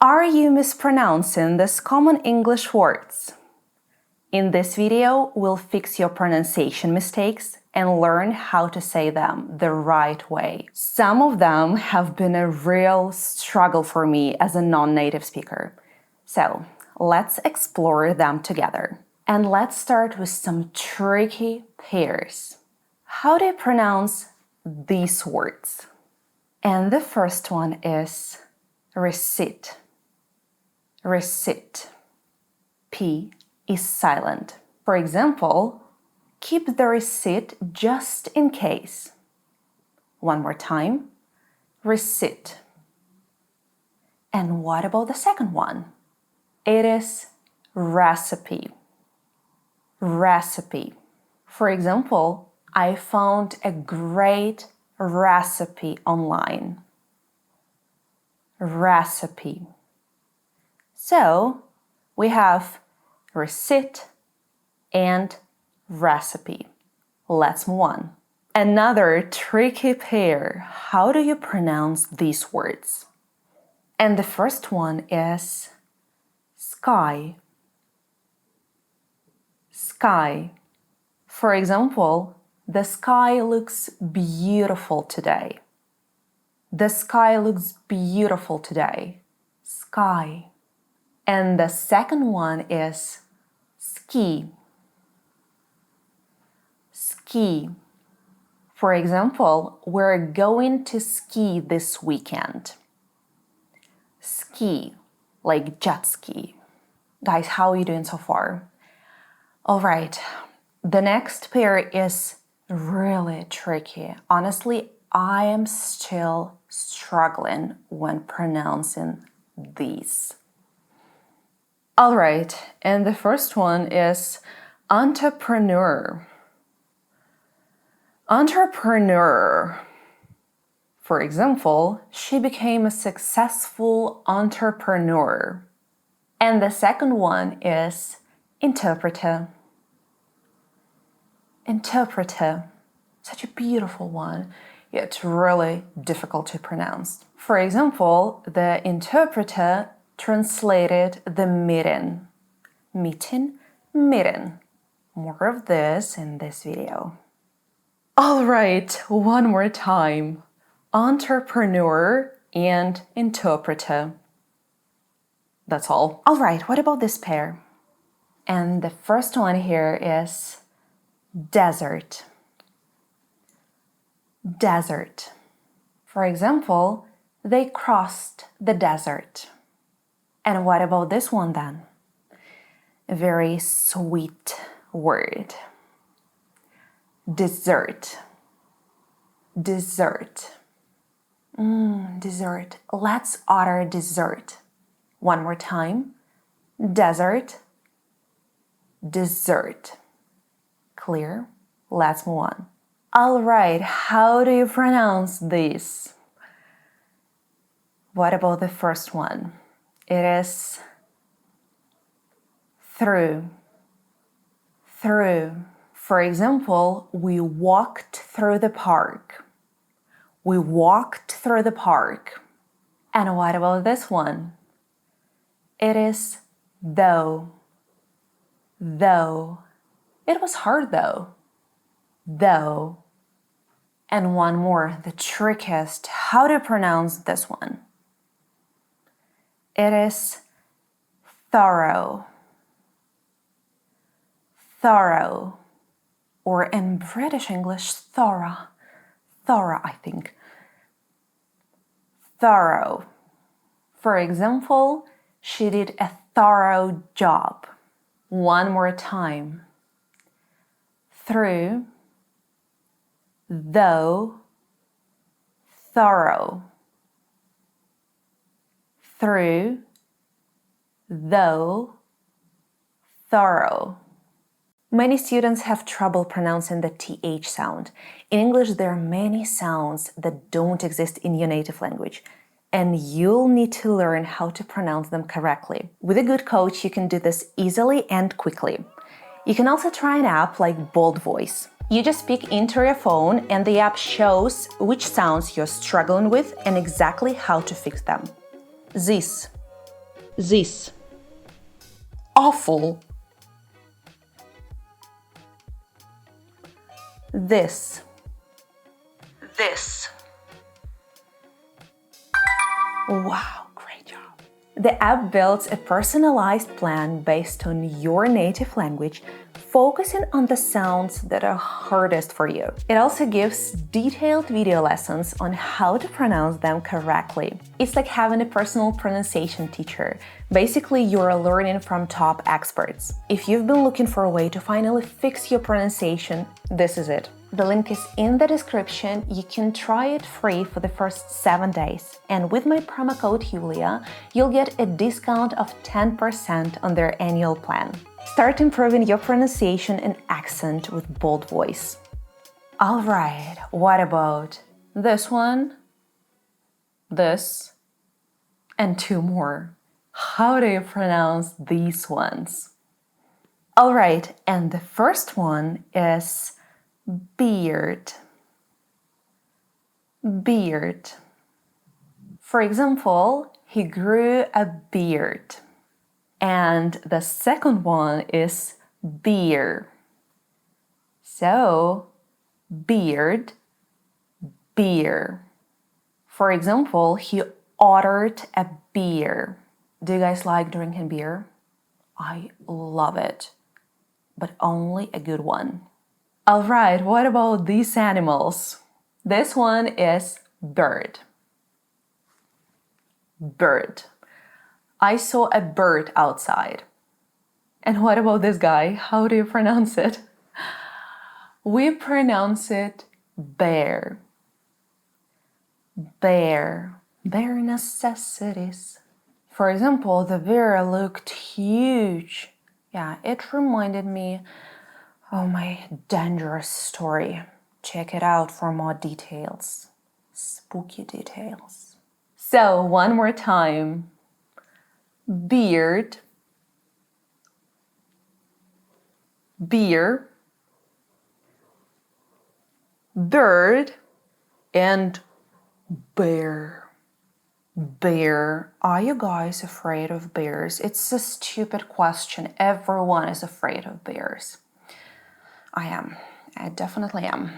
Are you mispronouncing these common English words? In this video, we'll fix your pronunciation mistakes and learn how to say them the right way. Some of them have been a real struggle for me as a non-native speaker. So let's explore them together. And let's start with some tricky pairs. How do you pronounce these words? And the first one is receipt. Receipt. P is silent. For example, keep the receipt just in case. One more time. Receipt. And what about the second one? It is recipe. Recipe. For example, I found a great recipe online. Recipe. So we have receipt and recipe. Let's move on. Another tricky pair. How do you pronounce these words? And the first one is sky. Sky. For example, the sky looks beautiful today. The sky looks beautiful today. Sky. And the second one is ski. Ski. For example, we're going to ski this weekend. Ski, like jet ski. Guys, how are you doing so far? All right, the next pair is really tricky. Honestly, I am still struggling when pronouncing these. All right, and the first one is entrepreneur. Entrepreneur. For example, she became a successful entrepreneur. And the second one is interpreter. Interpreter. Such a beautiful one, yet really difficult to pronounce. For example, the interpreter translated the meeting. Meeting, meeting. More of this in this video. All right, one more time. Entrepreneur and interpreter. That's all. All right, what about this pair? And the first one here is desert. Desert. For example, they crossed the desert. And what about this one then? A very sweet word. Dessert. Dessert. Dessert. Let's utter dessert. One more time. Desert. Dessert. Clear? Let's move on. All right, how do you pronounce this? What about the first one? It is through. Through. For example, we walked through the park. We walked through the park. And what about this one? It is though. Though. It was hard though. Though. And one more, the trickiest. How to pronounce this one? It is thorough. Thorough. Or in British English, thorough. Thorough, I think. Thorough. For example, she did a thorough job. One more time. Through, though, thorough. Through, though, thorough. Many students have trouble pronouncing the TH sound. In English, there are many sounds that don't exist in your native language, and you'll need to learn how to pronounce them correctly. With a good coach, you can do this easily and quickly. You can also try an app like Bold Voice. You just speak into your phone and the app shows which sounds you're struggling with and exactly how to fix them. This, This. Awful. This. This. Wow, great job. The app builds a personalized plan based on your native language, focusing on the sounds that are hardest for you. It also gives detailed video lessons on how to pronounce them correctly. It's like having a personal pronunciation teacher. Basically, you're learning from top experts. If you've been looking for a way to finally fix your pronunciation, this is it. The link is in the description. You can try it free for the first 7 days. And with my promo code Yuliya, you'll get a discount of 10% on their annual plan. Start improving your pronunciation and accent with bold voice. All right, what about this one, this, and 2 more? How do you pronounce these ones? All right, and the first one is beard. Beard. For example, he grew a beard. And the second one is beer. So, beard, beer. For example, he ordered a beer. Do you guys like drinking beer? I love it, but only a good one. All right, what about these animals? This one is bird. Bird. I saw a bird outside. And what about this guy? How do you pronounce it? We pronounce it bear. Bear. Bare necessities. For example, the bear looked huge. Yeah, it reminded me of my dangerous story. Check it out for more details. Spooky details. So, one more time. Beard, beer, bird, and bear. Bear. Are you guys afraid of bears? It's a stupid question. Everyone is afraid of bears. I am. I definitely am.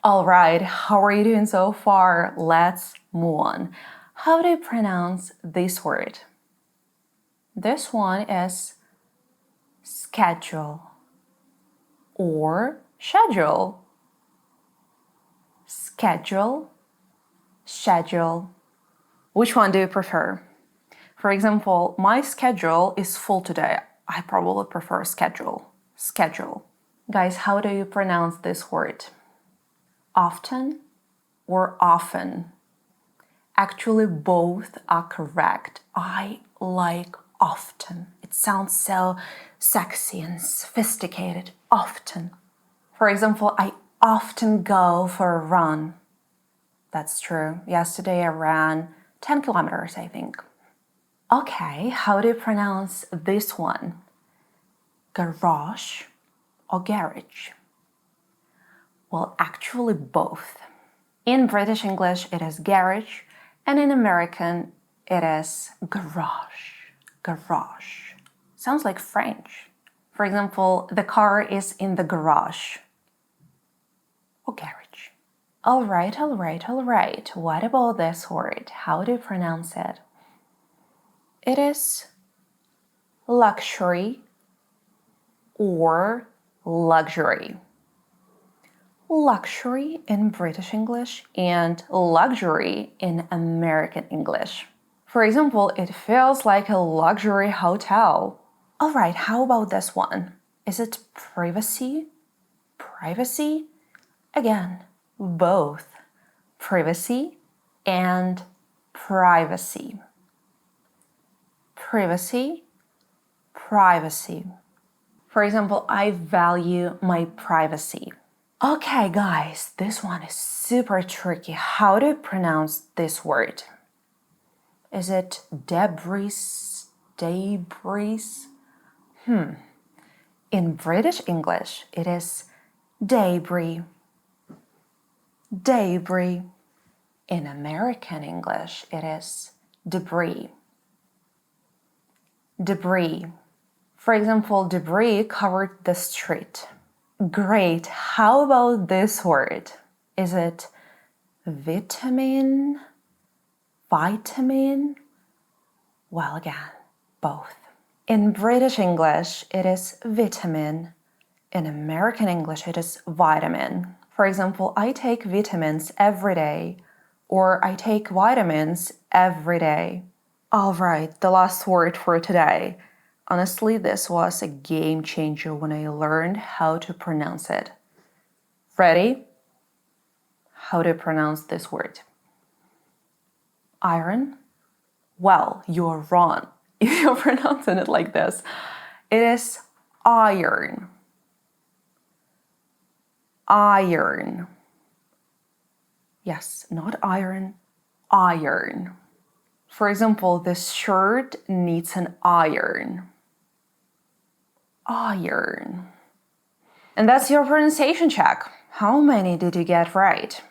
All right, how are you doing so far? Let's move on. How do you pronounce this word? This one is schedule or schedule. Schedule, schedule. Which one do you prefer? For example, my schedule is full today. I probably prefer schedule. Schedule. Guys, how do you pronounce this word? Often or often? Actually, both are correct. I like often. It sounds so sexy and sophisticated. Often. For example, I often go for a run. That's true. Yesterday I ran 10 kilometers, I think. Okay, how do you pronounce this one? Garage or garage? Well, actually both. In British English, it is garage, and in American, it is garage. Garage. Sounds like French. For example, the car is in the garage. Or garage. All right. What about this word? How do you pronounce it? It is luxury or luxury. Luxury in British English and luxury in American English. For example, it feels like a luxury hotel. All right, how about this one? Is it privacy? Privacy? Again, both. Privacy and privacy. Privacy, privacy. For example, I value my privacy. Okay, guys, this one is super tricky. How do you pronounce this word? Is it debris? Debris? In British English, it is debris. Debris. In American English, it is debris. Debris. For example, debris covered the street. Great. How about this word? Is it vitamin? Vitamin? Well, again, both. In British English, it is vitamin. In American English, it is vitamin. For example, I take vitamins every day, or I take vitamins every day. All right, the last word for today. Honestly, this was a game changer when I learned how to pronounce it. Ready? How to pronounce this word? Iron? Well, you're wrong if you're pronouncing it like this. It is iron. Iron. Yes, not iron, iron. For example, this shirt needs an iron. Iron. And that's your pronunciation check. How many did you get right?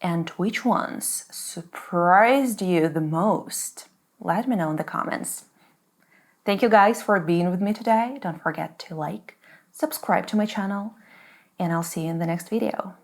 And which ones surprised you the most? Let me know in the comments. Thank you guys for being with me today. Don't forget to like, subscribe to my channel, and I'll see you in the next video.